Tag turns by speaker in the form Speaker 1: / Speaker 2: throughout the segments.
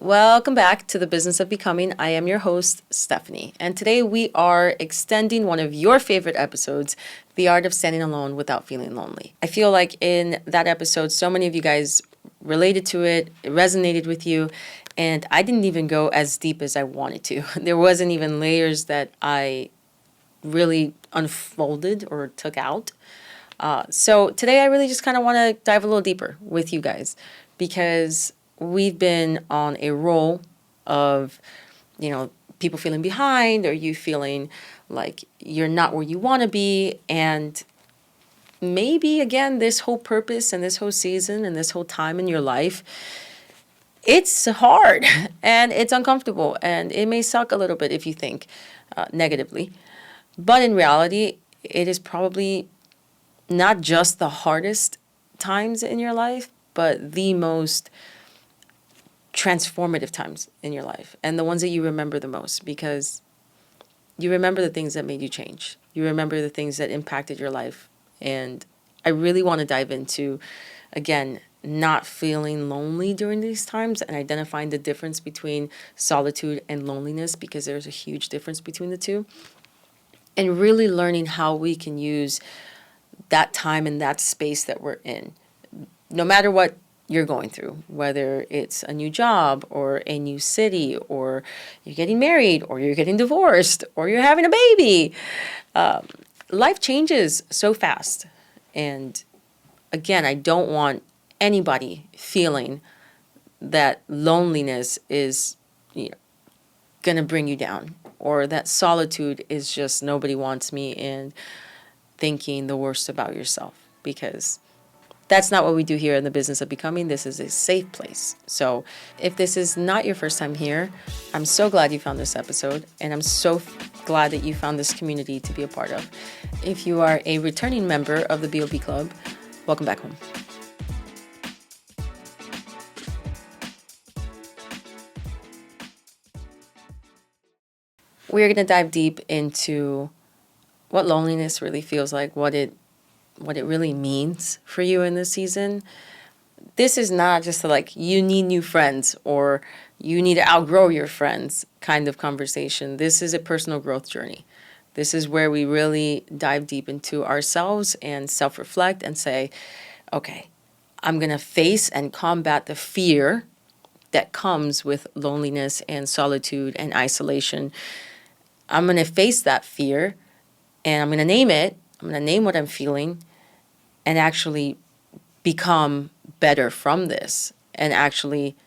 Speaker 1: Welcome back to the Business of Becoming. I am your host, Stephanie, and today we are extending one of your favorite episodes, The Art of Standing Alone Without Feeling Lonely. I feel like in that episode, so many of you guys related to it resonated with you, and I didn't even go as deep as I wanted to. There wasn't even layers that I really unfolded or took out. So today I really just kind of want to dive a little deeper with you guys because we've been on a roll of, people feeling behind or you feeling like you're not where you want to be. And maybe, again, this whole purpose and this whole season and this whole time in your life, it's hard and it's uncomfortable and it may suck a little bit if you think negatively. But in reality, it is probably not just the hardest times in your life, but the most transformative times in your life and the ones that you remember the most because you remember the things that made you change. You remember the things that impacted your life. And I really want to dive into, again, not feeling lonely during these times and identifying the difference between solitude and loneliness because there's a huge difference between the two. And really learning how we can use that time and that space that we're in, no matter what you're going through, whether it's a new job or a new city or you're getting married or you're getting divorced or you're having a baby. Life changes so fast. And again, I don't want anybody feeling that loneliness is going to bring you down or that solitude is just nobody wants me and thinking the worst about yourself because that's not what we do here in the Business of Becoming. This is a safe place. So if this is not your first time here, I'm so glad you found this episode and I'm so glad that you found this community to be a part of. If you are a returning member of the BOB Club, welcome back home. We're going to dive deep into what loneliness really feels like, what it really means for you in this season. This is not just you need new friends or you need to outgrow your friends kind of conversation. This is a personal growth journey. This is where we really dive deep into ourselves and self-reflect and say, okay, I'm going to face and combat the fear that comes with loneliness and solitude and isolation. I'm going to face that fear and I'm going to name it. I'm going to name what I'm feeling and actually become better from this and actually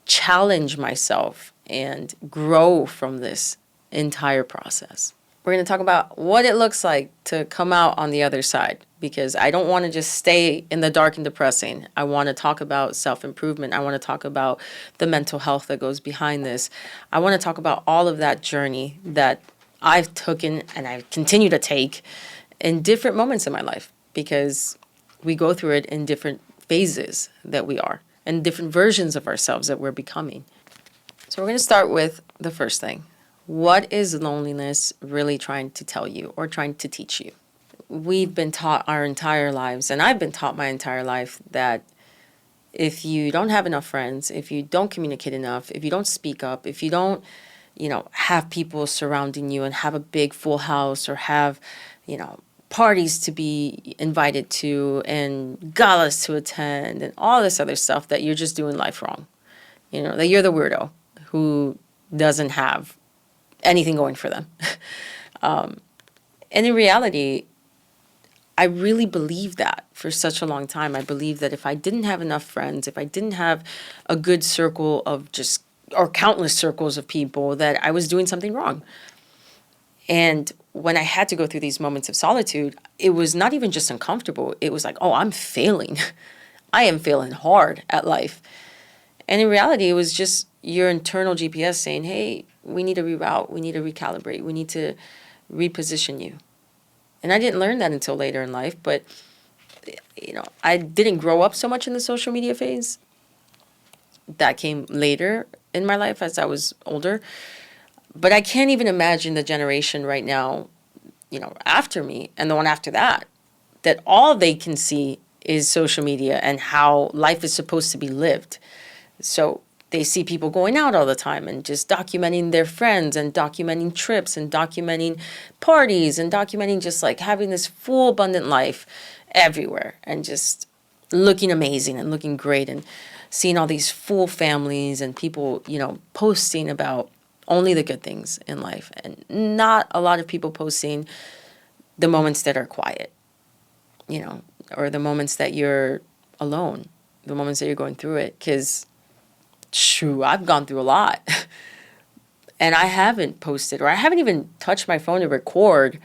Speaker 1: challenge myself and grow from this entire process. We're going to talk about what it looks like to come out on the other side because I don't want to just stay in the dark and depressing. I want to talk about self-improvement. I want to talk about the mental health that goes behind this. I want to talk about all of that journey that I've taken and I continue to take in different moments in my life because we go through it in different phases that we are and different versions of ourselves that we're becoming. So we're going to start with the first thing. What is loneliness really trying to tell you or trying to teach you? We've been taught our entire lives, and I've been taught my entire life, that if you don't have enough friends, if you don't communicate enough, if you don't speak up, if you don't, have people surrounding you and have a big full house or have, parties to be invited to and galas to attend and all this other stuff, that you're just doing life wrong. That you're the weirdo who doesn't have anything going for them. And in reality, I really believed that for such a long time. I believed that if I didn't have enough friends, if I didn't have a good circle of or countless circles of people, that I was doing something wrong. And when I had to go through these moments of solitude, it was not even just uncomfortable. It was like, oh, I'm failing. I am failing hard at life. And in reality, it was just your internal GPS saying, hey, we need to reroute, we need to recalibrate, we need to reposition you. And I didn't learn that until later in life, but I didn't grow up so much in the social media phase. That came later in my life as I was older. But I can't even imagine the generation right now, after me and the one after that all they can see is social media and how life is supposed to be lived. So they see people going out all the time and just documenting their friends and documenting trips and documenting parties and documenting just like having this full abundant life everywhere and just looking amazing and looking great and seeing all these full families and people, posting about only the good things in life and not a lot of people posting the moments that are quiet, or the moments that you're alone, the moments that you're going through it. Because, shoo, I've gone through a lot. And I haven't posted, or I haven't even touched my phone to record,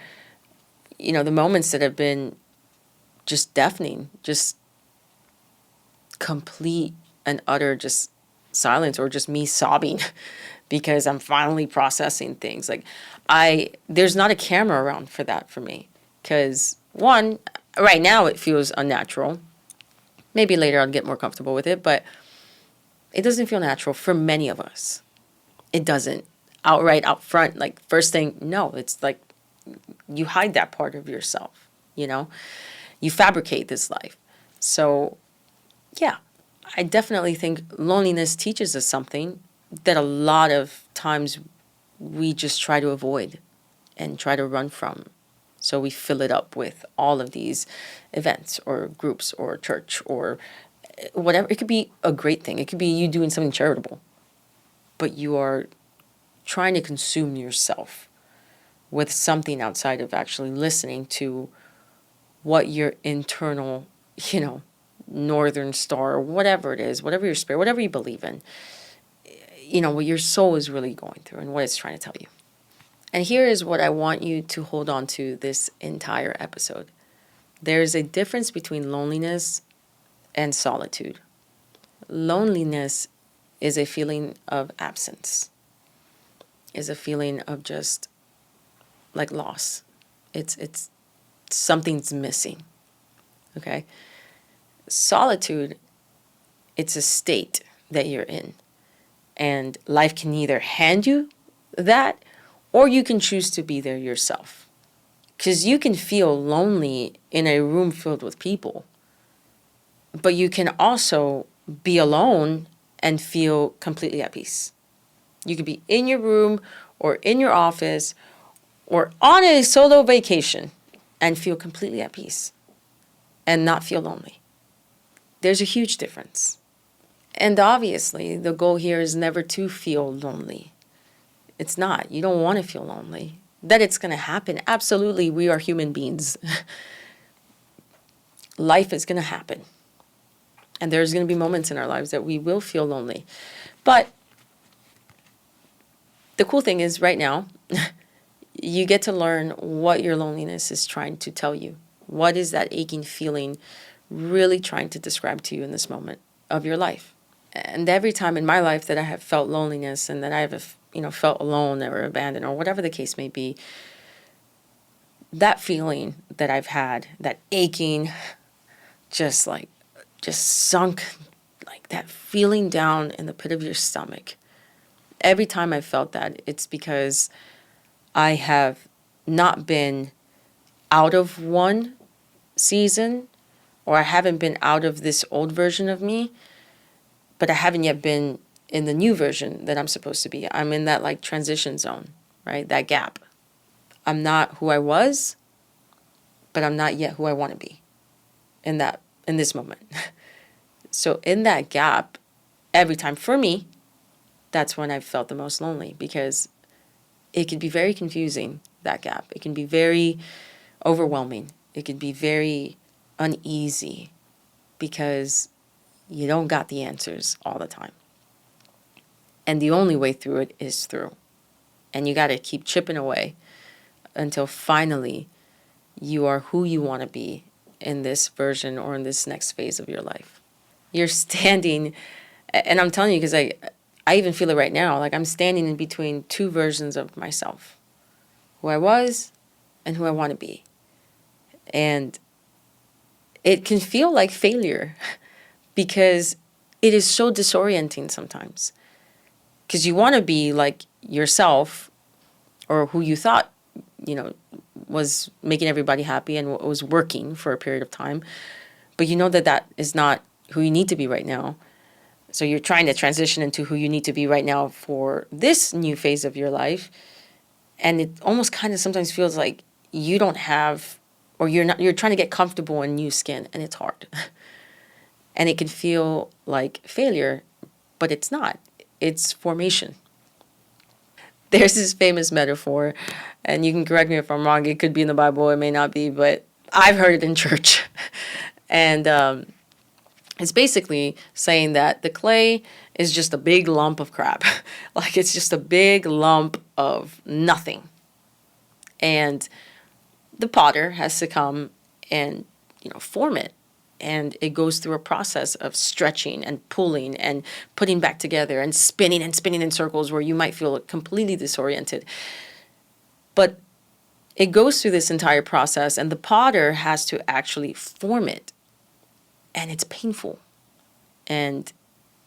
Speaker 1: the moments that have been just deafening, just complete and utter just silence, or just me sobbing because I'm finally processing things. Like, there's not a camera around for that for me. Because, one, right now it feels unnatural. Maybe later I'll get more comfortable with it, but it doesn't feel natural for many of us. It doesn't. Outright, out front, like first thing, no, it's like you hide that part of yourself, You fabricate this life. So, yeah, I definitely think loneliness teaches us something that a lot of times we just try to avoid and try to run from. So we fill it up with all of these events or groups or church or whatever. It could be a great thing. It could be you doing something charitable, but you are trying to consume yourself with something outside of actually listening to what your internal, northern star, or whatever it is, whatever your spirit, whatever you believe in, what your soul is really going through and what it's trying to tell you. And here is what I want you to hold on to this entire episode. There's a difference between loneliness and solitude. Loneliness is a feeling of absence, is a feeling of just like loss. It's something's missing. Okay? Solitude, it's a state that you're in. And life can either hand you that, or you can choose to be there yourself. Because you can feel lonely in a room filled with people, but you can also be alone and feel completely at peace. You could be in your room or in your office or on a solo vacation and feel completely at peace and not feel lonely. There's a huge difference. And obviously, the goal here is never to feel lonely. It's not. You don't want to feel lonely. That it's going to happen. Absolutely, we are human beings. Life is going to happen. And there's going to be moments in our lives that we will feel lonely. But the cool thing is right now, you get to learn what your loneliness is trying to tell you. What is that aching feeling really trying to describe to you in this moment of your life? And every time in my life that I have felt loneliness and that I have, felt alone or abandoned or whatever the case may be, that feeling that I've had, that aching, just sunk, like that feeling down in the pit of your stomach. Every time I felt that, it's because I have not been out of one season, or I haven't been out of this old version of me, but I haven't yet been in the new version that I'm supposed to be. I'm in that transition zone, right? That gap. I'm not who I was, but I'm not yet who I want to be in this moment. So in that gap, every time for me, that's when I've felt the most lonely, because it can be very confusing, that gap. It can be very overwhelming. It can be very uneasy because you don't got the answers all the time. And the only way through it is through. And you got to keep chipping away until finally you are who you want to be in this version or in this next phase of your life. You're standing, and I'm telling you because I even feel it right now, like I'm standing in between two versions of myself, who I was and who I want to be. And it can feel like failure because it is so disorienting sometimes. Because you want to be like yourself, or who you thought, was making everybody happy and was working for a period of time. But you know that is not who you need to be right now. So you're trying to transition into who you need to be right now for this new phase of your life. And it almost kind of sometimes feels like you don't have, or you're trying to get comfortable in new skin, and it's hard. And it can feel like failure, but it's not. It's formation. There's this famous metaphor, and you can correct me if I'm wrong. It could be in the Bible, it may not be, but I've heard it in church. And it's basically saying that the clay is just a big lump of crap. Like it's just a big lump of nothing. And the potter has to come and, form it. And it goes through a process of stretching and pulling and putting back together and spinning in circles where you might feel completely disoriented. But it goes through this entire process, and the potter has to actually form it. And it's painful. And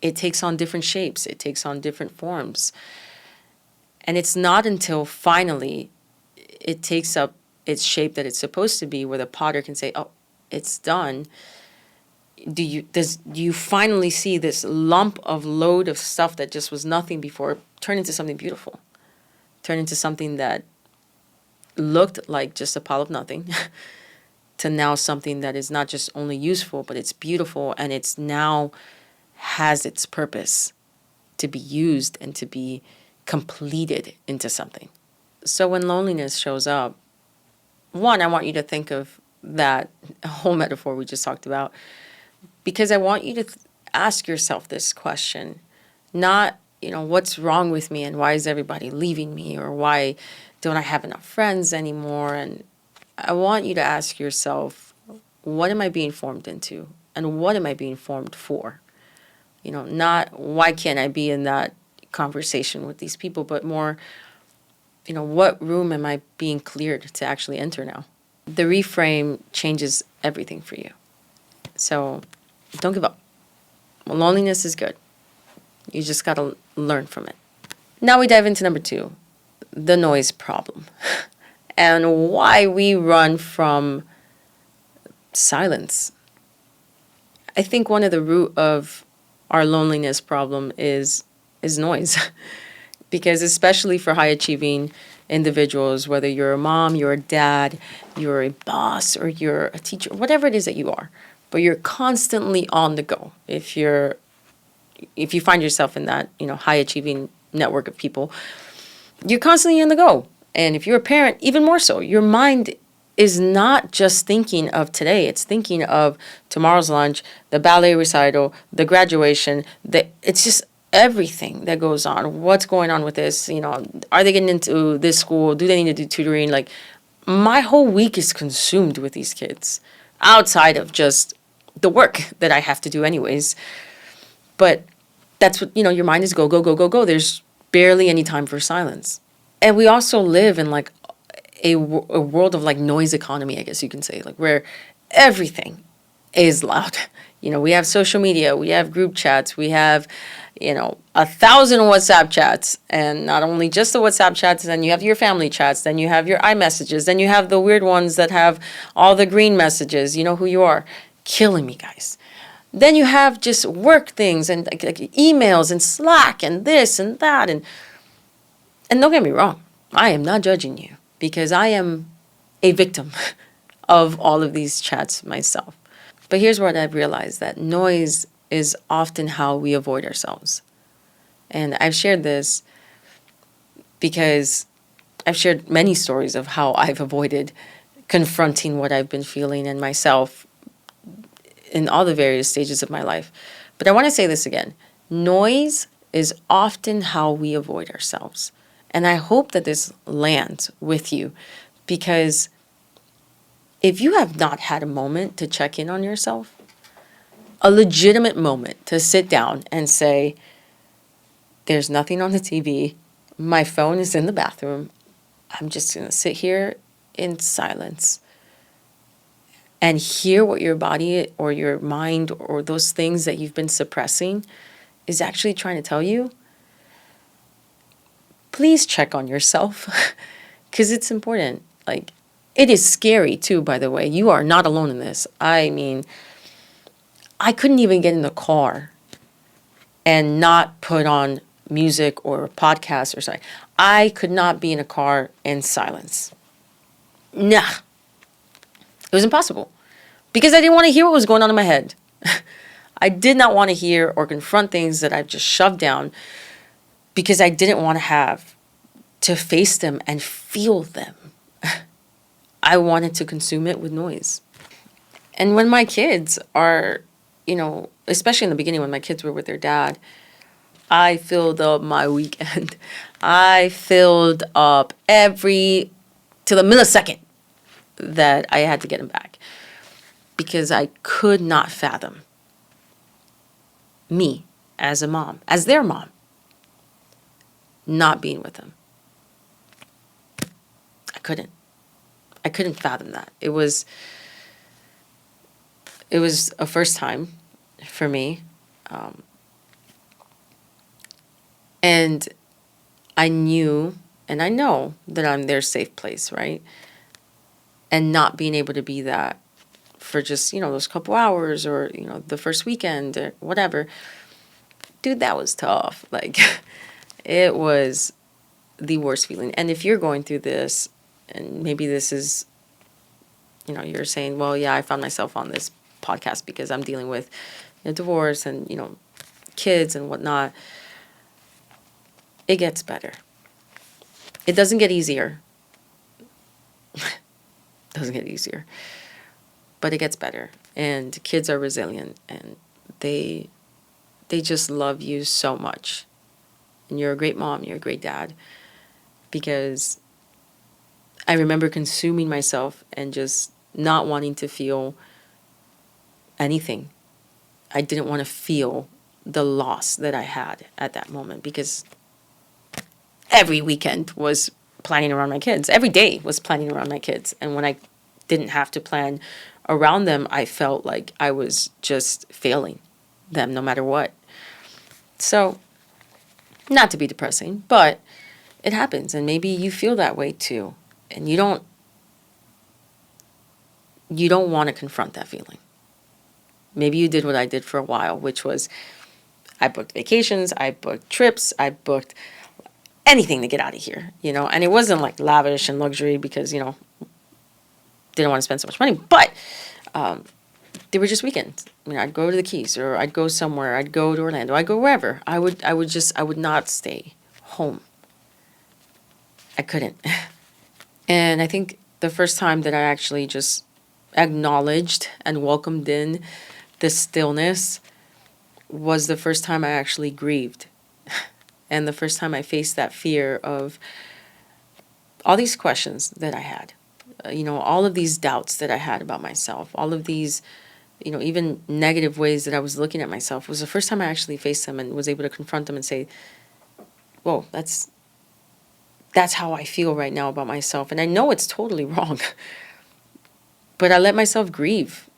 Speaker 1: it takes on different shapes. It takes on different forms. And it's not until finally it takes up its shape that it's supposed to be, where the potter can say, oh, it's done. Do you finally see this lump of load of stuff that just was nothing before turn into something beautiful, turn into something that looked like just a pile of nothing to now something that is not just only useful, but it's beautiful, and it's now has its purpose to be used and to be completed into something. So when loneliness shows up, one, I want you to think of that whole metaphor we just talked about, because I want you to ask yourself this question, not, what's wrong with me and why is everybody leaving me, or why don't I have enough friends anymore? And I want you to ask yourself, what am I being formed into, and what am I being formed for? Not why can't I be in that conversation with these people, but more, what room am I being cleared to actually enter now? The reframe changes everything for you. So don't give up. Loneliness is good. You just got to learn from it. Now we dive into number 2, the noise problem, and why we run from silence. I think one of the root of our loneliness problem is noise. Because especially for high achieving individuals, whether you're a mom, you're a dad, you're a boss, or you're a teacher, whatever it is that you are, but you're constantly on the go. If you find yourself in that, high achieving network of people, you're constantly on the go. And if you're a parent, even more so, your mind is not just thinking of today, it's thinking of tomorrow's lunch, the ballet recital, the graduation, it's just everything that goes on. What's going on with this? Are they getting into this school? Do they need to do tutoring? Like, my whole week is consumed with these kids outside of just the work that I have to do anyways. But that's what, your mind is go, go, go, go, go. There's barely any time for silence. And we also live in like a world of like noise economy, I guess you can say, like where everything is loud. We have social media, we have group chats, we have, 1,000 WhatsApp chats, and not only just the WhatsApp chats, then you have your family chats, then you have your iMessages, then you have the weird ones that have all the green messages, you know who you are. Killing me, guys. Then you have just work things and like emails and Slack and this and that. And don't get me wrong, I am not judging you, because I am a victim of all of these chats myself. But here's what I've realized, that noise is often how we avoid ourselves. And I've shared this because I've shared many stories of how I've avoided confronting what I've been feeling in myself in all the various stages of my life. But I want to say this again. Noise is often how we avoid ourselves. And I hope that this lands with you, because if you have not had a moment to check in on yourself, a legitimate moment to sit down and say, there's nothing on the TV, my phone is in the bathroom, I'm just going to sit here in silence and hear what your body or your mind or those things that you've been suppressing is actually trying to tell you, please check on yourself, because it's important. Like, it is scary too, by the way. You are not alone in this. I mean, I couldn't even get in the car and not put on music or podcasts or something. I could not be in a car in silence. Nah, it was impossible because I didn't want to hear what was going on in my head. I did not want to hear or confront things that I've just shoved down because I didn't want to have to face them and feel them. I wanted to consume it with noise. And when my kids are, especially in the beginning when my kids were with their dad, I filled up my weekend. I filled up to the millisecond that I had to get him back because I could not fathom me as a mom, as their mom, not being with them. I couldn't fathom that. It was a first time for me. And I knew, and I know that I'm their safe place, right? And not being able to be that for just, those couple hours or, the first weekend or whatever. Dude, that was tough. Like, it was the worst feeling. And if you're going through this, and maybe this is, you're saying, well, yeah, I found myself on this podcast because I'm dealing with divorce and, kids and whatnot. It gets better. It doesn't get easier. Doesn't get easier. But it gets better. And kids are resilient and they just love you so much. And you're a great mom, you're a great dad. Because I remember consuming myself and just not wanting to feel anything. I didn't want to feel the loss that I had at that moment because every weekend was planning around my kids. Every day was planning around my kids. And when I didn't have to plan around them, I felt like I was just failing them no matter what. So, not to be depressing, but it happens. And maybe you feel that way too. And you don't want to confront that feeling. Maybe you did what I did for a while, which was I booked vacations, I booked trips, I booked anything to get out of here, and it wasn't like lavish and luxury because, didn't want to spend so much money, but they were just weekends. I'd go to the Keys or I'd go somewhere, I'd go to Orlando, I'd go wherever. I would not stay home. I couldn't. And I think the first time that I actually just acknowledged and welcomed in the stillness was the first time I actually grieved. And the first time I faced that fear of all these questions that I had, all of these doubts that I had about myself, all of these, even negative ways that I was looking at myself was the first time I actually faced them and was able to confront them and say, whoa, that's how I feel right now about myself. And I know it's totally wrong, but I let myself grieve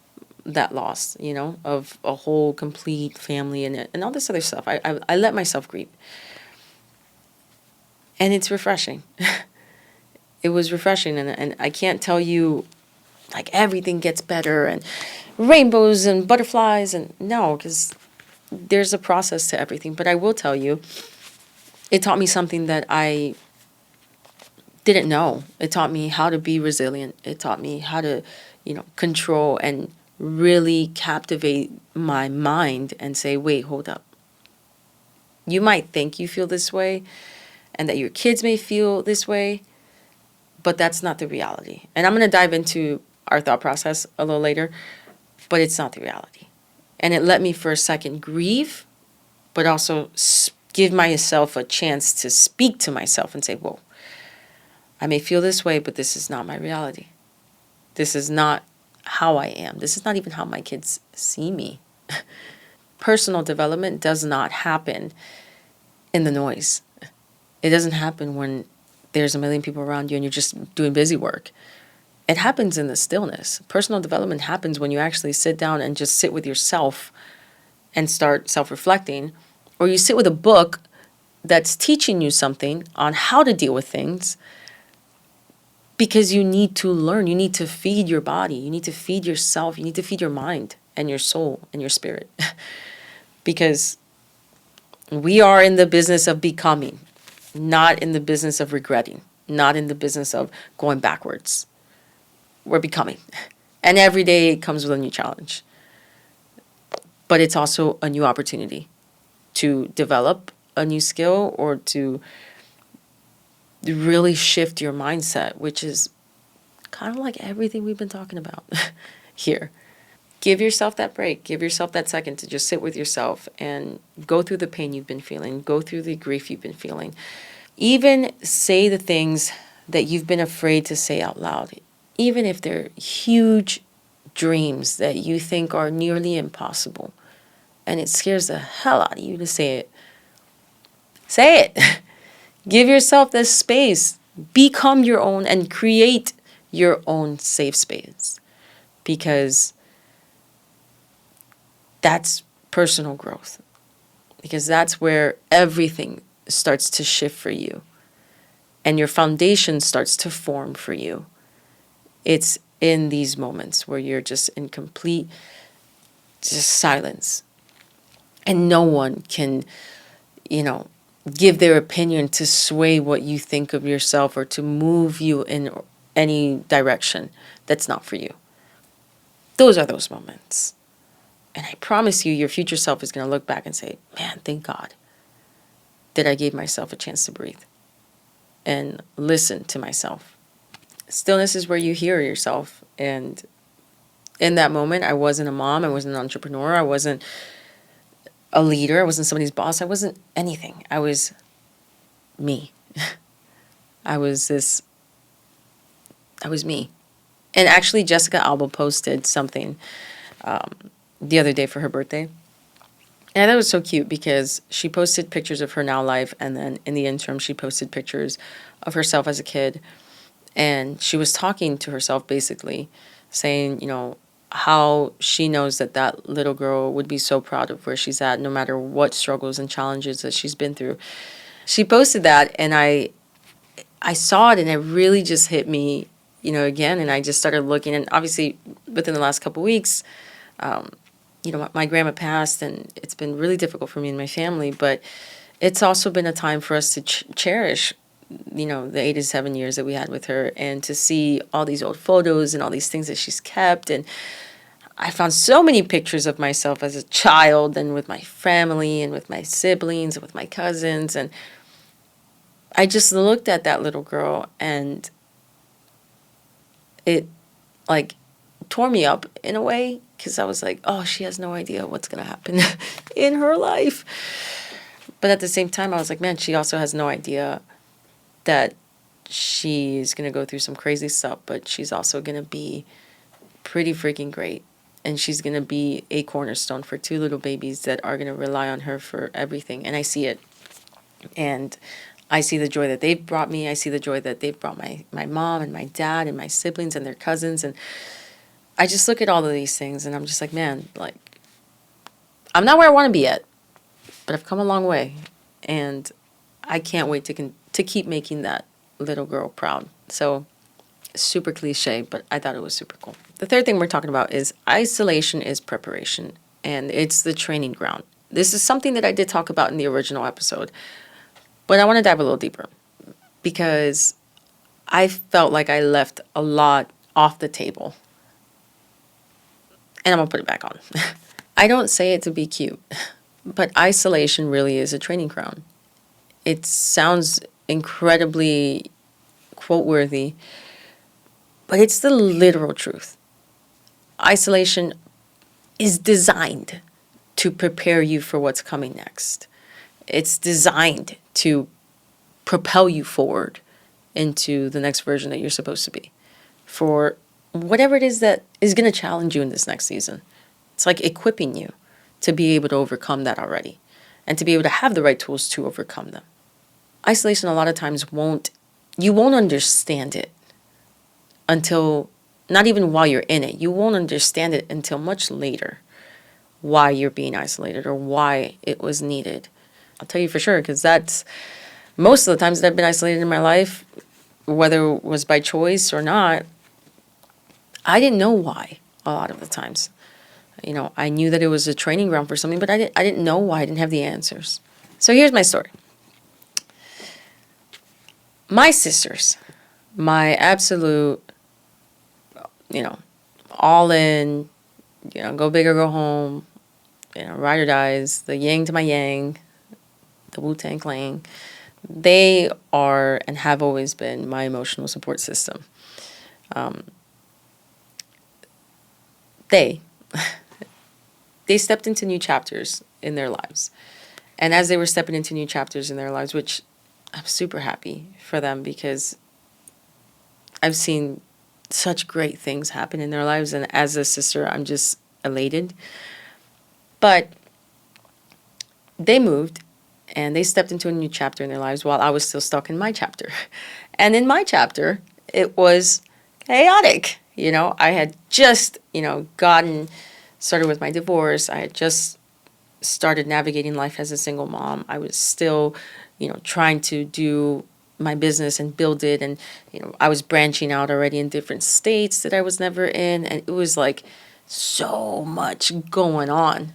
Speaker 1: that loss, of a whole complete family and all this other stuff. I let myself grieve. And it's refreshing. It was refreshing. And I can't tell you, like, everything gets better and rainbows and butterflies. And no, because there's a process to everything. But I will tell you, it taught me something that I didn't know. It taught me how to be resilient. It taught me how to, control and really captivate my mind and say, wait, hold up. You might think you feel this way and that your kids may feel this way, but that's not the reality. And I'm going to dive into our thought process a little later, but it's not the reality. And it let me for a second grieve, but also give myself a chance to speak to myself and say, whoa, I may feel this way, but this is not my reality. This is not how I am. This is not even how my kids see me. Personal development does not happen in the noise. It doesn't happen when there's a million people around you and you're just doing busy work. It happens in the stillness. Personal development happens when you actually sit down and just sit with yourself and start self-reflecting, or you sit with a book that's teaching you something on how to deal with things, because you need to learn. You need to feed your body. You need to feed yourself. You need to feed your mind and your soul and your spirit. Because We are in the business of becoming, not in the business of regretting, not in the business of going backwards. We're becoming. And every day it comes with a new challenge. But it's also a new opportunity to develop a new skill or to really shift your mindset, which is kind of like everything we've been talking about here. Give yourself that break. Give yourself that second to just sit with yourself and go through the pain you've been feeling, go through the grief you've been feeling. Even say the things that you've been afraid to say out loud, even if they're huge dreams that you think are nearly impossible. And it scares the hell out of you to say it. Say it. Give yourself this space. Become your own and create your own safe space. Because that's personal growth. Because that's where everything starts to shift for you. And your foundation starts to form for you. It's in these moments where you're just in complete just silence. And no one can, give their opinion to sway what you think of yourself or to move you in any direction that's not for you. Those are those moments. And I promise you, your future self is going to look back and say, man, thank God that I gave myself a chance to breathe and listen to myself. Stillness is where you hear yourself. And in that moment, I wasn't a mom. I wasn't an entrepreneur. I wasn't a leader. I wasn't somebody's boss. I wasn't anything. I was me. I was me. And actually, Jessica Alba posted something the other day for her birthday. And that was so cute because she posted pictures of her now life. And then in the interim, she posted pictures of herself as a kid. And she was talking to herself, basically, saying, how she knows that that little girl would be so proud of where she's at, no matter what struggles and challenges that she's been through. She posted that, and I saw it, and it really just hit me, again. And I just started looking, and obviously, within the last couple of weeks, my grandma passed, and it's been really difficult for me and my family. But it's also been a time for us to cherish the 87 years that we had with her, and to see all these old photos and all these things that she's kept. And I found so many pictures of myself as a child and with my family and with my siblings and with my cousins. And I just looked at that little girl, and it tore me up in a way, because I was like, oh, she has no idea what's going to happen in her life. But at the same time, I was like, man, she also has no idea that she's going to go through some crazy stuff, but she's also going to be pretty freaking great. And she's going to be a cornerstone for two little babies that are going to rely on her for everything. And I see it. And I see the joy that they've brought me. I see the joy that they've brought my mom and my dad and my siblings and their cousins. And I just look at all of these things, and I'm just like, man, I'm not where I want to be yet, but I've come a long way. And I can't wait to keep making that little girl proud. So, super cliche, but I thought it was super cool. The third thing we're talking about is isolation is preparation, and it's the training ground. This is something that I did talk about in the original episode, but I want to dive a little deeper, because I felt like I left a lot off the table, and I'm going to put it back on. I don't say it to be cute, but isolation really is a training ground. It sounds incredibly quote-worthy, but it's the literal truth. Isolation is designed to prepare you for what's coming next. It's designed to propel you forward into the next version that you're supposed to be, for whatever it is that is going to challenge you in this next season. It's like equipping you to be able to overcome that already, and to be able to have the right tools to overcome them. Isolation a lot of times you won't understand it until, not even while you're in it, you won't understand it until much later, why you're being isolated or why it was needed. I'll tell you for sure, because that's most of the times that I've been isolated in my life, whether it was by choice or not, I didn't know why a lot of the times. I knew that it was a training ground for something, but I didn't know why. I didn't have the answers. So here's my story. My sisters, my absolute, all in, go big or go home, ride or dies, the yang to my yang, the Wu-Tang Clan. They are and have always been my emotional support system. They stepped into new chapters in their lives. And as they were stepping into new chapters in their lives, which I'm super happy for them because I've seen such great things happen in their lives. And as a sister, I'm just elated. But they moved and they stepped into a new chapter in their lives while I was still stuck in my chapter. And in my chapter, it was chaotic. I had just, gotten started with my divorce. I had just started navigating life as a single mom. I was still, trying to do my business and build it. And, I was branching out already in different states that I was never in. And it was like so much going on.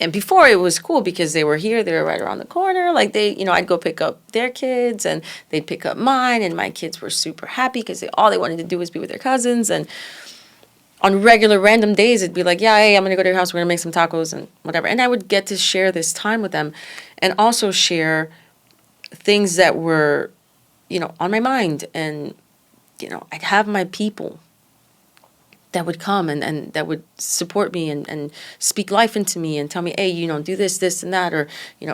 Speaker 1: And before it was cool because they were here, they were right around the corner. Like I'd go pick up their kids and they'd pick up mine. And my kids were super happy because all they wanted to do was be with their cousins. And on regular random days, it'd be like, yeah, hey, I'm going to go to your house. We're going to make some tacos and whatever. And I would get to share this time with them and also share things that were, on my mind. And, I'd have my people that would come and that would support me and speak life into me and tell me, hey, do this, this, and that, or,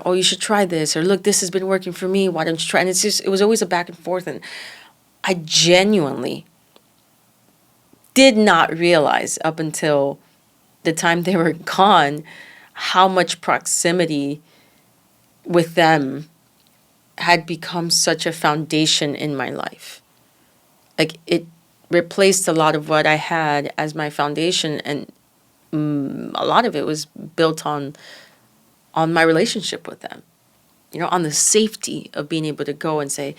Speaker 1: oh, you should try this, or look, this has been working for me. Why don't you try? And it was always a back and forth. And I genuinely did not realize up until the time they were gone how much proximity with them had become such a foundation in my life. Like it replaced a lot of what I had as my foundation, and a lot of it was built on my relationship with them, on the safety of being able to go and say,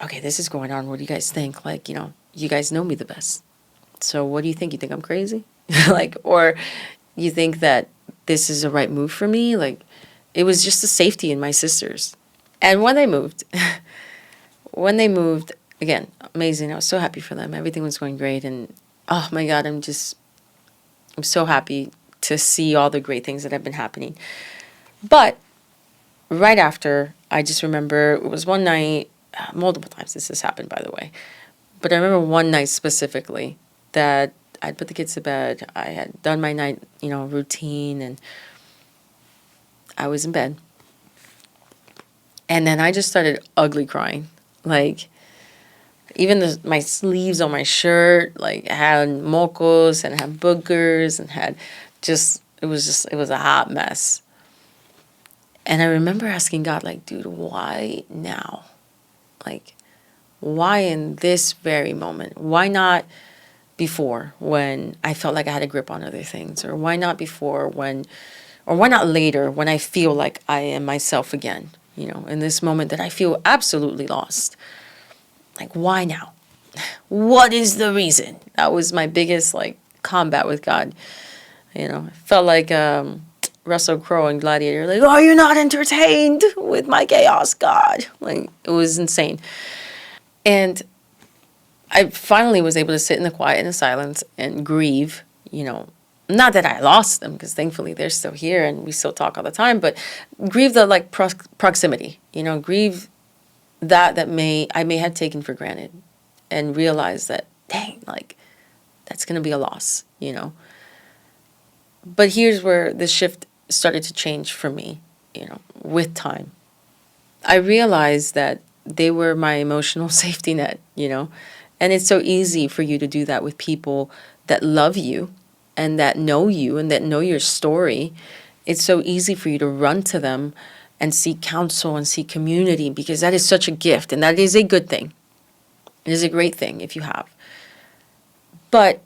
Speaker 1: okay, this is going on. What do you guys think? Like, you guys know me the best. So what do you think? You think I'm crazy? Or you think that this is the right move for me? Like, it was just the safety in my sisters. And when they moved, again, amazing. I was so happy for them. Everything was going great. And oh my God, I'm so happy to see all the great things that have been happening. But right after, I just remember it was one night, multiple times this has happened, by the way. But I remember one night specifically that I'd put the kids to bed. I had done my night, routine, and I was in bed. And then I just started ugly crying. Like, even my sleeves on my shirt, had mocos and had boogers and had it was a hot mess. And I remember asking God, dude, why now? Why in this very moment? Why not before when I felt like I had a grip on other things? Or why not before or why not later when I feel like I am myself again? In this moment that I feel absolutely lost. Why now? What is the reason? That was my biggest, combat with God. It felt like Russell Crowe in Gladiator. Are you not entertained with my chaos, God? It was insane. And I finally was able to sit in the quiet and the silence and grieve, not that I lost them, because thankfully they're still here and we still talk all the time, but grieve the proximity, grieve that I may have taken for granted, and realize that, dang, that's going to be a loss, But here's where the shift started to change for me, with time. I realized that they were my emotional safety net, and it's so easy for you to do that with people that love you and that know you and that know your story. It's so easy for you to run to them and seek counsel and seek community, because that is such a gift and that is a good thing. It is a great thing if you have. But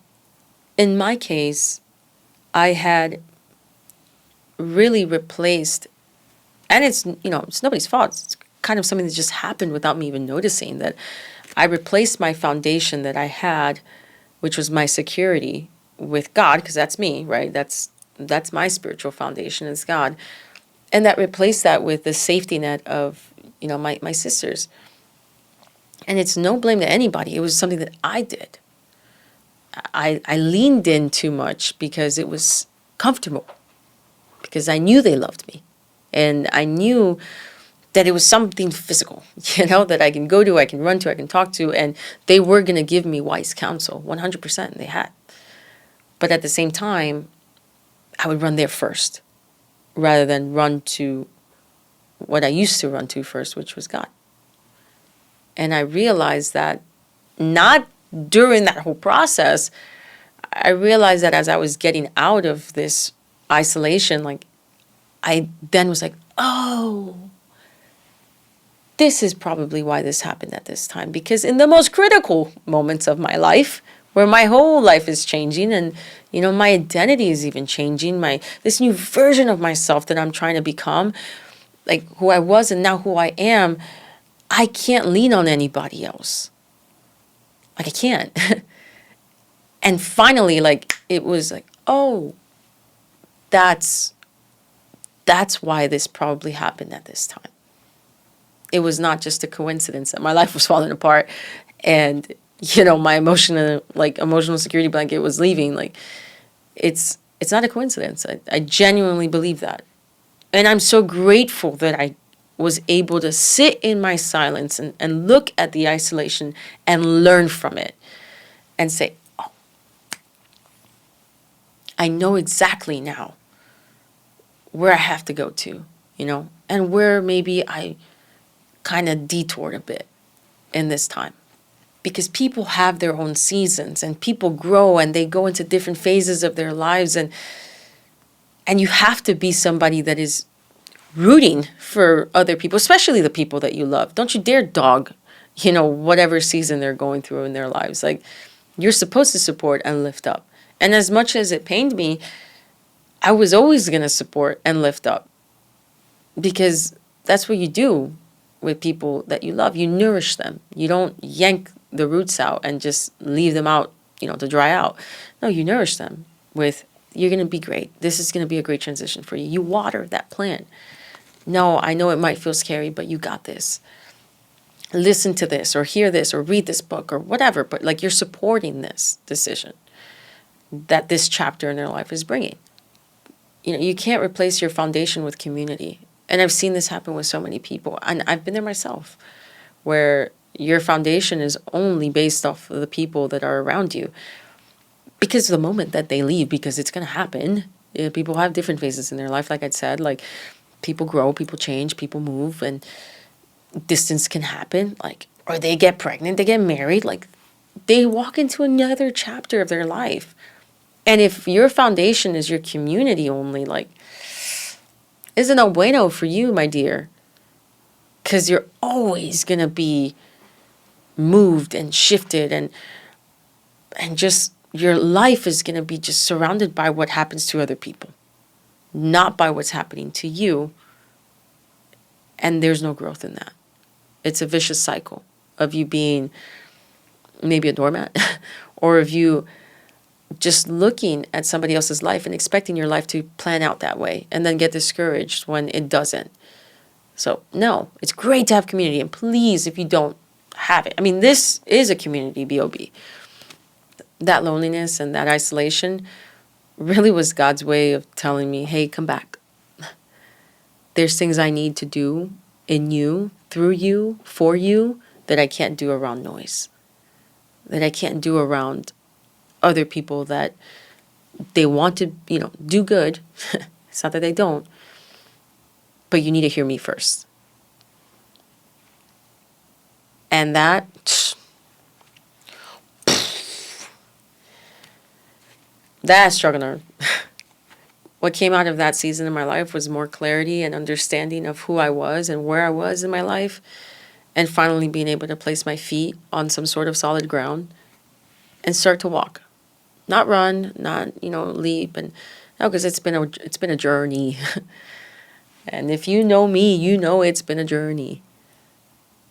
Speaker 1: in my case, I had really replaced, and it's nobody's fault. It's kind of something that just happened without me even noticing, that I replaced my foundation that I had, which was my security, with God, because that's me, right? That's my spiritual foundation is God. And that replaced that with the safety net of, my sisters. And it's no blame to anybody. It was something that I did. I leaned in too much because it was comfortable, because I knew they loved me. And I knew that it was something physical, that I can go to, I can run to, I can talk to, and they were going to give me wise counsel, 100%, they had. But at the same time, I would run there first, rather than run to what I used to run to first, which was God. And I realized that not during that whole process, I realized that as I was getting out of this isolation, like, I then was like, oh, this is probably why this happened at this time. Because in the most critical moments of my life, where my whole life is changing and, my identity is even changing, this new version of myself that I'm trying to become, like who I was and now who I am, I can't lean on anybody else. Like, I can't. And finally, like, it was like, oh, that's why this probably happened at this time. It was not just a coincidence that my life was falling apart and, my emotional security blanket was leaving. Like, it's not a coincidence. I genuinely believe that. And I'm so grateful that I was able to sit in my silence and look at the isolation and learn from it and say, oh, I know exactly now where I have to go to, and where maybe I kind of detoured a bit in this time. Because people have their own seasons and people grow and they go into different phases of their lives, and you have to be somebody that is rooting for other people, especially the people that you love. Don't you dare dog, whatever season they're going through in their lives. Like, you're supposed to support and lift up. And as much as it pained me, I was always going to support and lift up, because that's what you do with people that you love. You nourish them. You don't yank the roots out and just leave them out, to dry out. No, you nourish them with, you're going to be great. This is going to be a great transition for you. You water that plant. No, I know it might feel scary, but you got this. Listen to this or hear this or read this book or whatever, but like, you're supporting this decision that this chapter in their life is bringing. You can't replace your foundation with community. And I've seen this happen with so many people. And I've been there myself, where your foundation is only based off of the people that are around you. Because the moment that they leave, because it's going to happen, people have different phases in their life, like I said, like, people grow, people change, people move, and distance can happen. Like, or they get pregnant, they get married, like, they walk into another chapter of their life. And if your foundation is your community only, like, isn't no bueno for you, my dear. Because you're always going to be moved and shifted, and just your life is going to be just surrounded by what happens to other people, not by what's happening to you. And there's no growth in that. It's a vicious cycle of you being maybe a doormat or of you just looking at somebody else's life and expecting your life to plan out that way and then get discouraged when it doesn't. So no, it's great to have community. And please, if you don't have it, I mean, this is a community, B.O.B. That loneliness and that isolation really was God's way of telling me, hey, come back. There's things I need to do in you, through you, for you, that I can't do around noise, that I can't do around other people that they want to, do good. It's not that they don't, but you need to hear me first. And that's struck a nerve. What came out of that season in my life was more clarity and understanding of who I was and where I was in my life, and finally being able to place my feet on some sort of solid ground and start to walk. Not run, not, leap, and no, because it's been a journey. And if you know me, you know it's been a journey.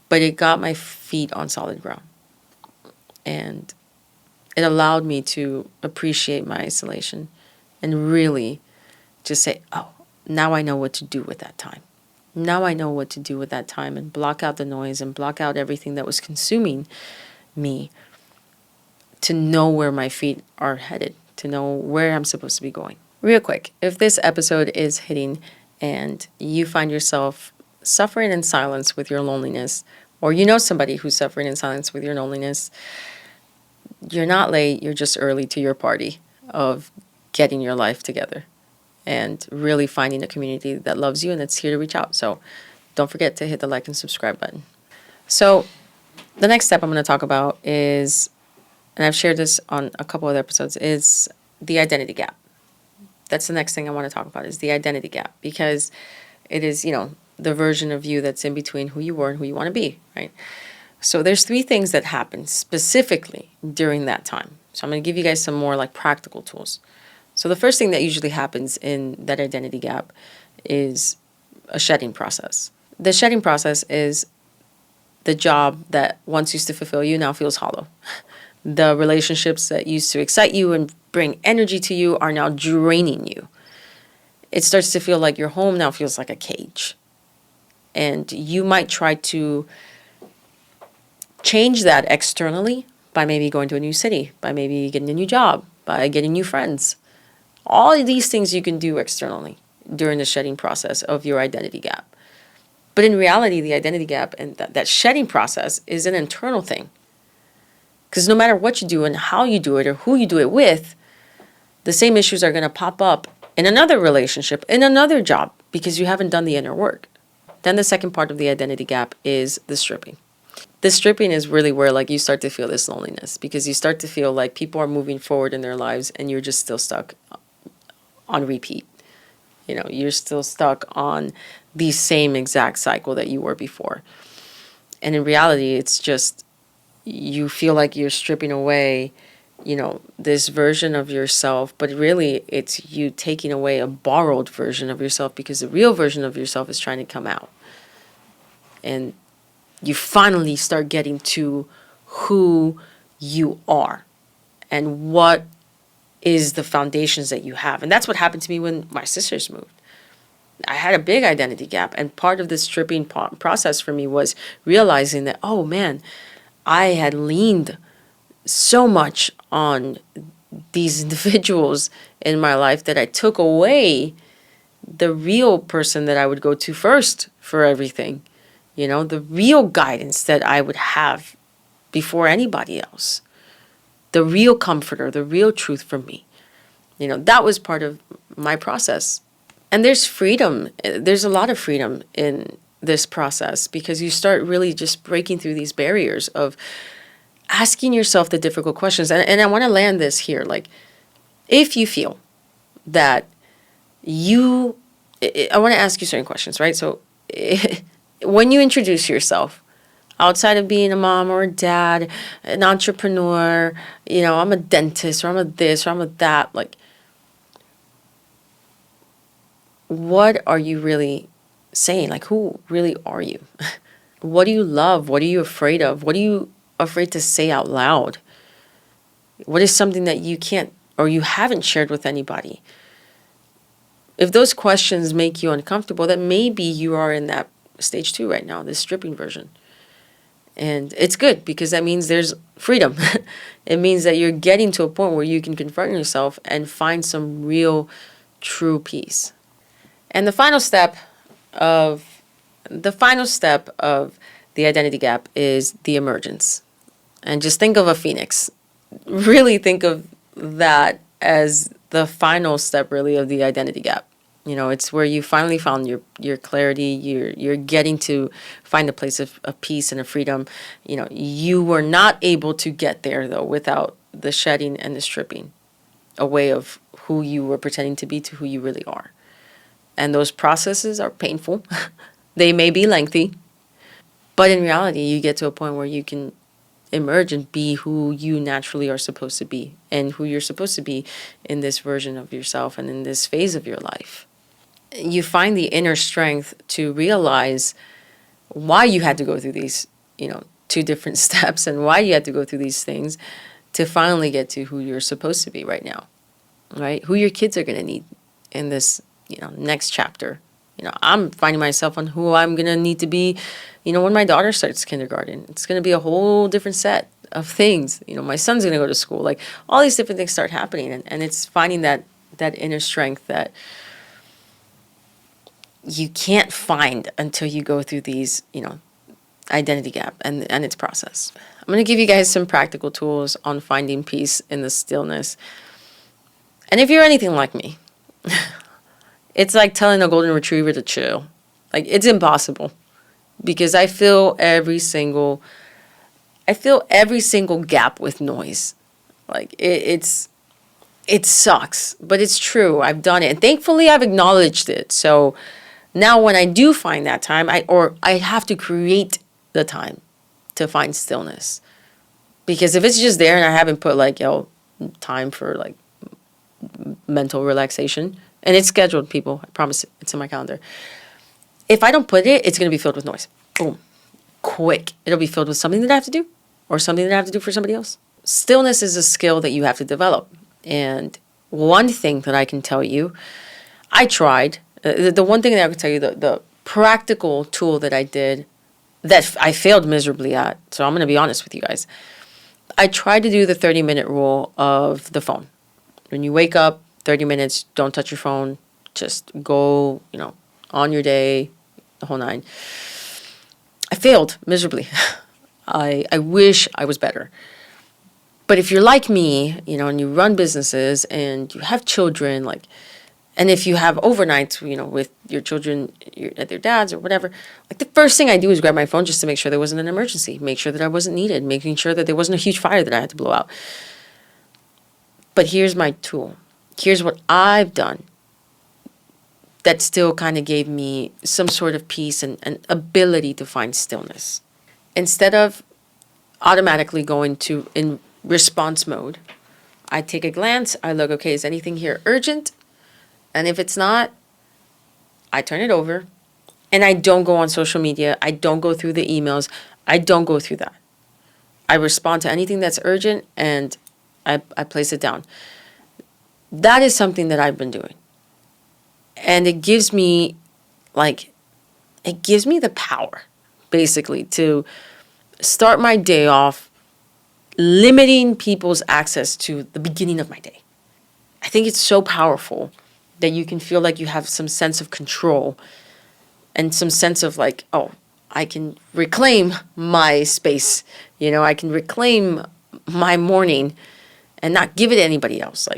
Speaker 1: But it got my feet on solid ground. And it allowed me to appreciate my isolation and really just say, oh, now I know what to do with that time. Now I know what to do with that time and block out the noise and block out everything that was consuming me to know where my feet are headed, to know where I'm supposed to be going. Real quick, if this episode is hitting and you find yourself suffering in silence with your loneliness, or you know somebody who's suffering in silence with your loneliness, you're not late, you're just early to your party of getting your life together and really finding a community that loves you and that's here to reach out. So don't forget to hit the like and subscribe button. So the next step I'm going to talk about is, and I've shared this on a couple of episodes, is the identity gap. That's the next thing I want to talk about, is the identity gap, because it is, the version of you that's in between who you were and who you want to be, right? So there's 3 things that happen specifically during that time. So I'm going to give you guys some more like practical tools. So the first thing that usually happens in that identity gap is a shedding process. The shedding process is the job that once used to fulfill you now feels hollow. The relationships that used to excite you and bring energy to you are now draining you. It starts to feel like your home now feels like a cage. And you might try to change that externally by maybe going to a new city, by maybe getting a new job, by getting new friends. All of these things you can do externally during the shedding process of your identity gap. But in reality, the identity gap and that shedding process is an internal thing. Because no matter what you do and how you do it or who you do it with, the same issues are going to pop up in another relationship, in another job, because you haven't done the inner work. Then the second part of the identity gap is the stripping. The stripping is really where like you start to feel this loneliness, because you start to feel like people are moving forward in their lives and you're just still stuck on repeat. You're still stuck on the same exact cycle that you were before. And in reality, it's just, you feel like you're stripping away, this version of yourself, but really it's you taking away a borrowed version of yourself, because the real version of yourself is trying to come out. And you finally start getting to who you are and what is the foundations that you have. And that's what happened to me when my sisters moved. I had a big identity gap, and part of this stripping process for me was realizing that, oh man, I had leaned so much on these individuals in my life that I took away the real person that I would go to first for everything. The real guidance that I would have before anybody else. The real comforter, the real truth for me. That was part of my process. And there's freedom. There's a lot of freedom in this process, because you start really just breaking through these barriers of asking yourself the difficult questions. And I want to land this here. Like, if you feel that I want to ask you certain questions, right? So when you introduce yourself, outside of being a mom or a dad, an entrepreneur, I'm a dentist, or I'm a this, or I'm a that, like, what are you really saying? Like, who really are you? What do you love? What are you afraid of? What are you afraid to say out loud? What is something that you can't or you haven't shared with anybody? If those questions make you uncomfortable, then maybe you are in that stage 2 right now, this stripping version. And it's good, because that means there's freedom. It means that you're getting to a point where you can confront yourself and find some real, true peace. And the final step of the identity gap is the emergence. And just think of a phoenix. Really think of that as the final step, really, of the identity gap. It's where you finally found your clarity. You're getting to find a place of peace and of freedom. You were not able to get there, though, without the shedding and the stripping away of who you were pretending to be to who you really are. And those processes are painful. They may be lengthy. But in reality, you get to a point where you can emerge and be who you naturally are supposed to be, and who you're supposed to be in this version of yourself and in this phase of your life. You find the inner strength to realize why you had to go through these, 2 different steps, and why you had to go through these things to finally get to who you're supposed to be right now, right? Who your kids are going to need in this, next chapter. I'm finding myself on who I'm going to need to be, when my daughter starts kindergarten. It's going to be a whole different set of things. My son's going to go to school. Like, all these different things start happening. And it's finding that inner strength that you can't find until you go through these, identity gap and its process. I'm going to give you guys some practical tools on finding peace in the stillness. And if you're anything like me, it's like telling a golden retriever to chill. Like, it's impossible, because I feel every single gap with noise. Like, it sucks, but it's true. I've done it, and thankfully I've acknowledged it. So now when I do find that time, I have to create the time to find stillness. Because if it's just there and I haven't put time for mental relaxation, and it's scheduled, people, I promise it's in my calendar. If I don't put it, it's going to be filled with noise. Boom. Quick. It'll be filled with something that I have to do, or something that I have to do for somebody else. Stillness is a skill that you have to develop. And one thing that I can tell you, I tried. The one thing that I can tell you, the practical tool that I did that I failed miserably at, so I'm going to be honest with you guys. I tried to do the 30-minute rule of the phone. When you wake up, 30 minutes, don't touch your phone. Just go, on your day, the whole nine. I failed miserably. I wish I was better. But if you're like me, and you run businesses and you have children, and if you have overnights, with your children at their dad's or whatever, the first thing I do is grab my phone just to make sure there wasn't an emergency, make sure that I wasn't needed, making sure that there wasn't a huge fire that I had to blow out. But here's my tool. Here's what I've done that still kind of gave me some sort of peace and ability to find stillness. Instead of automatically going to in response mode, I take a glance, I look, okay, is anything here urgent? And if it's not, I turn it over, and I don't go on social media. I don't go through the emails. I don't go through that. I respond to anything that's urgent, and I place it down. That is something that I've been doing. And it gives me the power, basically, to start my day off limiting people's access to the beginning of my day. I think it's so powerful that you can feel like you have some sense of control and some sense of I can reclaim my space. I can reclaim my morning and not give it to anybody else.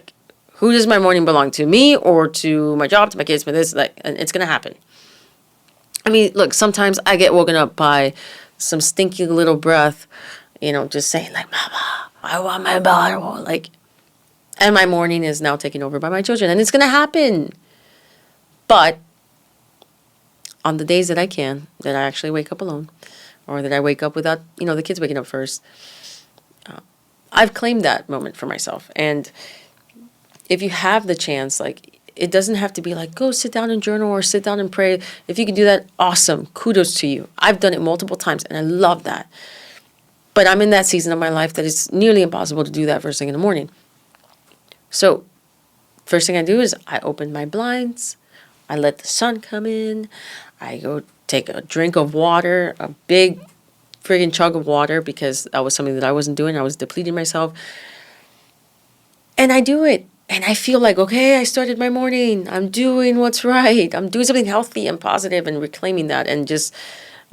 Speaker 1: Who does my morning belong to? Me or to my job, to my kids, to this? And it's going to happen. I mean, look, sometimes I get woken up by some stinky little breath, just saying Mama, I want my bottle. And my morning is now taken over by my children, and it's going to happen. But on the days that I can, that I actually wake up alone, or that I wake up without, the kids waking up first, I've claimed that moment for myself. And if you have the chance, it doesn't have to be go sit down and journal or sit down and pray. If you can do that, awesome. Kudos to you. I've done it multiple times, and I love that. But I'm in that season of my life that it's nearly impossible to do that first thing in the morning. So first thing I do is I open my blinds. I let the sun come in. I go take a drink of water, a big friggin' chug of water, because that was something that I wasn't doing. I was depleting myself. And I do it. And I feel okay, I started my morning. I'm doing what's right. I'm doing something healthy and positive and reclaiming that. And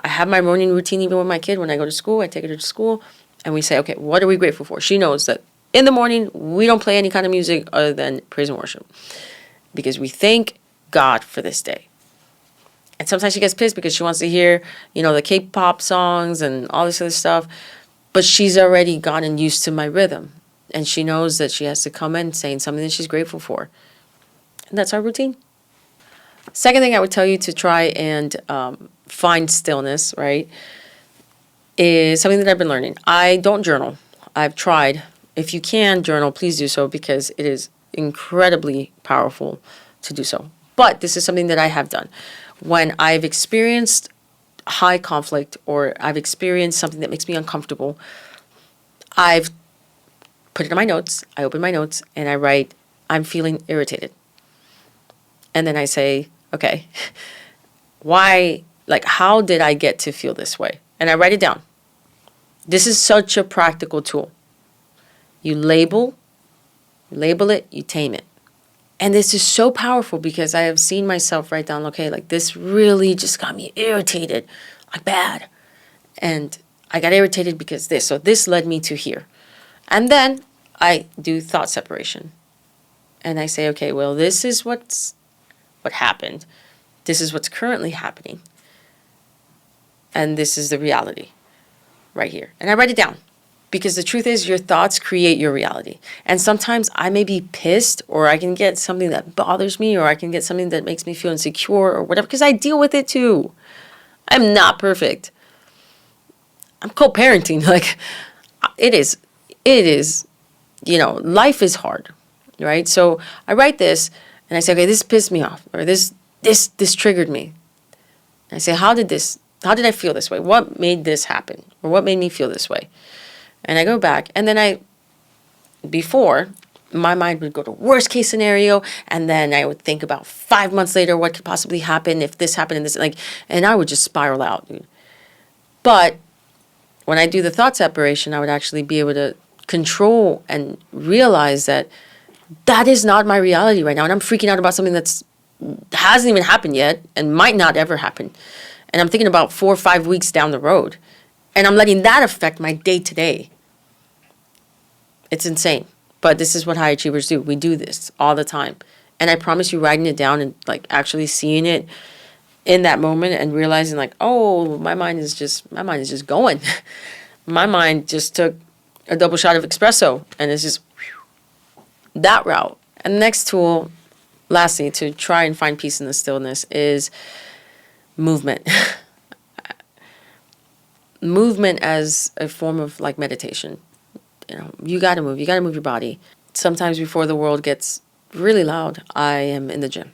Speaker 1: I have my morning routine even with my kid. When I go to school, I take her to school. And we say, okay, what are we grateful for? She knows that in the morning, we don't play any kind of music other than praise and worship, because we thank God for this day. And sometimes she gets pissed because she wants to hear, the K-pop songs and all this other stuff. But she's already gotten used to my rhythm. And she knows that she has to come in saying something that she's grateful for. And that's our routine. Second thing I would tell you to try and find stillness, right, is something that I've been learning. I don't journal. I've tried. If you can journal, please do so, because it is incredibly powerful to do so. But this is something that I have done. When I've experienced high conflict, or I've experienced something that makes me uncomfortable, I've put it in my notes. I open my notes and I write, I'm feeling irritated. And then I say, okay, why, like, how did I get to feel this way? And I write it down. This is such a practical tool. You label it, you tame it. And this is so powerful because I have seen myself write down, okay, like this really just got me irritated, like bad. And I got irritated because this. So this led me to here. And then I do thought separation. And I say, okay, well, this is what happened. This is what's currently happening. And this is the reality right here. And I write it down. Because the truth is, your thoughts create your reality. And sometimes I may be pissed, or I can get something that bothers me, or I can get something that makes me feel insecure or whatever, because I deal with it too. I'm not perfect. I'm co-parenting. Like, it is, life is hard, right? So I write this and I say, okay, this pissed me off, or this triggered me. And I say, how did I feel this way? What made this happen? Or what made me feel this way? And I go back, and then before, my mind would go to worst case scenario, and then I would think about 5 months later what could possibly happen if this happened and this, and I would just spiral out, dude. But when I do the thought separation, I would actually be able to control and realize that is not my reality right now, and I'm freaking out about something that hasn't even happened yet and might not ever happen. And I'm thinking about 4 or 5 weeks down the road. And I'm letting that affect my day-to-day. It's insane. But this is what high achievers do. We do this all the time. And I promise you, writing it down and like actually seeing it in that moment and realizing like, oh, my mind is just going. My mind just took a double shot of espresso and it's just that route. And the next tool, lastly, to try and find peace in the stillness is movement. Movement as a form of like meditation. You got to move. You got to move your body. Sometimes before the world gets really loud, I am in the gym.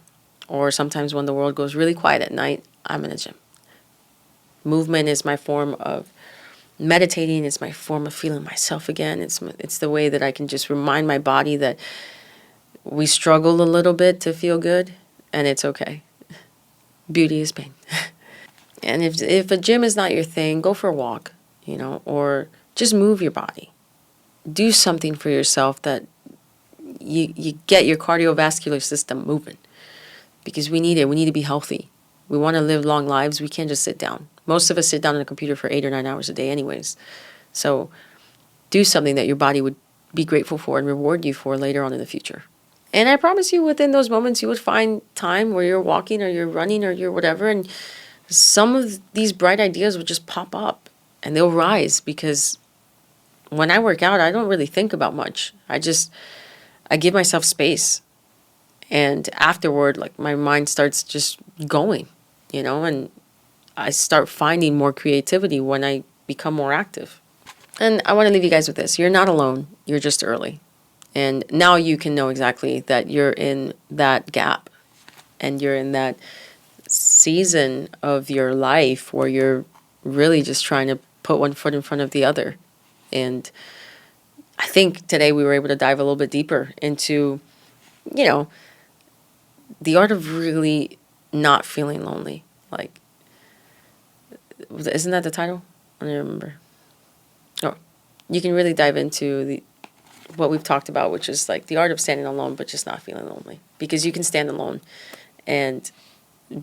Speaker 1: Or sometimes when the world goes really quiet at night, I'm in the gym. Movement is my form of meditating. It's my form of feeling myself again. It's the way that I can just remind my body that we struggle a little bit to feel good, and it's okay. Beauty is pain. And if a gym is not your thing, go for a walk, or just move your body. Do something for yourself that you get your cardiovascular system moving, because we need it. We need to be healthy. We want to live long lives. We can't just sit down. Most of us sit down on a computer for 8 or 9 hours a day anyways. So do something that your body would be grateful for and reward you for later on in the future. And I promise you, within those moments, you would find time where you're walking or you're running or you're whatever, and some of these bright ideas will just pop up and they'll rise, because when I work out, I don't really think about much. I give myself space. And afterward, like my mind starts just going, and I start finding more creativity when I become more active. And I want to leave you guys with this. You're not alone. You're just early. And now you can know exactly that you're in that gap and you're in that season of your life where you're really just trying to put one foot in front of the other. And I think today we were able to dive a little bit deeper into, the art of really not feeling lonely. Like, isn't that the title? I don't remember. Oh, you can really dive into what we've talked about, which is like the art of standing alone, but just not feeling lonely. Because you can stand alone and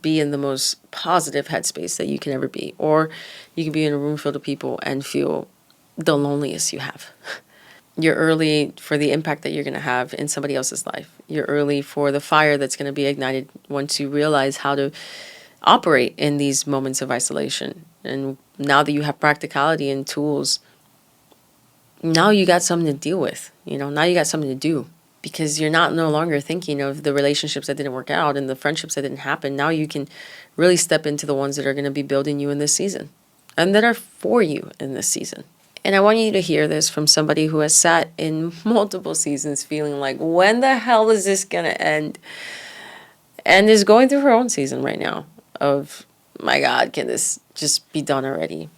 Speaker 1: be in the most positive headspace that you can ever be. Or you can be in a room filled with people and feel the loneliest you have. You're early for the impact that you're going to have in somebody else's life. You're early for the fire that's going to be ignited once you realize how to operate in these moments of isolation. And now that you have practicality and tools, now you got something to deal with. Now you got something to do. Because you're no longer thinking of the relationships that didn't work out and the friendships that didn't happen. Now you can really step into the ones that are going to be building you in this season and that are for you in this season. And I want you to hear this from somebody who has sat in multiple seasons feeling like, when the hell is this going to end? And is going through her own season right now of, my God, can this just be done already?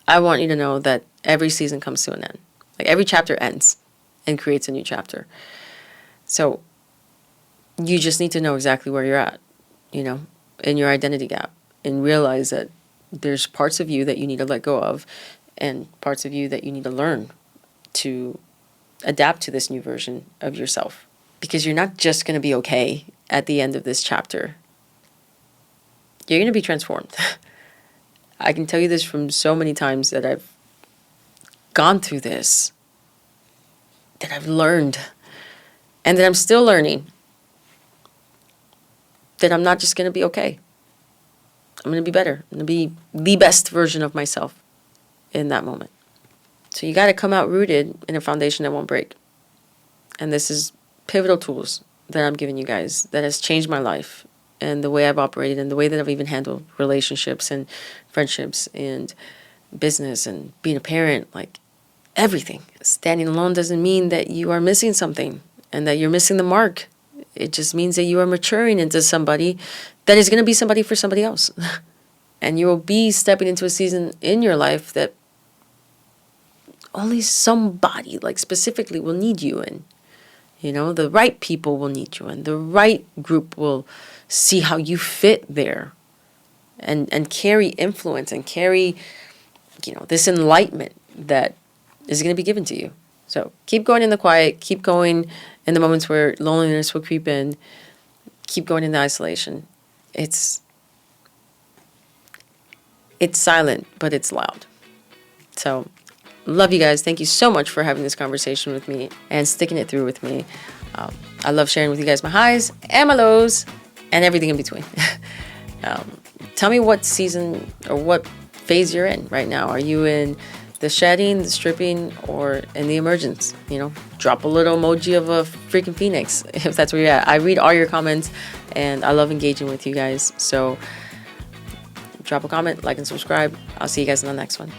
Speaker 1: I want you to know that every season comes to an end. Like every chapter ends and creates a new chapter. So You just need to know exactly where you're at, in your identity gap, and realize that there's parts of you that you need to let go of and parts of you that you need to learn to adapt to this new version of yourself. Because you're not just going to be okay at the end of this chapter. You're going to be transformed. I can tell you this from so many times that I've gone through this, that I've learned, and that I'm still learning, that I'm not just going to be okay. I'm going to be better. I'm going to be the best version of myself in that moment. So you got to come out rooted in a foundation that won't break. And this is pivotal tools that I'm giving you guys that has changed my life and the way I've operated and the way that I've even handled relationships and friendships and business and being a parent, like everything. Standing alone doesn't mean that you are missing something and that you're missing the mark. It just means that you are maturing into somebody that is going to be somebody for somebody else. And you will be stepping into a season in your life that only somebody, like specifically, will need you in. The right people will need you in. The right group will see how you fit there and carry influence and carry, this enlightenment that is going to be given to you. So keep going in the quiet. Keep going in the moments where loneliness will creep in. Keep going in the isolation. It's silent, but it's loud. So love you guys. Thank you so much for having this conversation with me and sticking it through with me. I love sharing with you guys my highs and my lows and everything in between. Tell me what season or what phase you're in right now. Are you in the shedding, the stripping, or in the emergence? Drop a little emoji of a freaking phoenix if that's where you're at. I read all your comments and I love engaging with you guys. So drop a comment, like, and subscribe. I'll see you guys in the next one.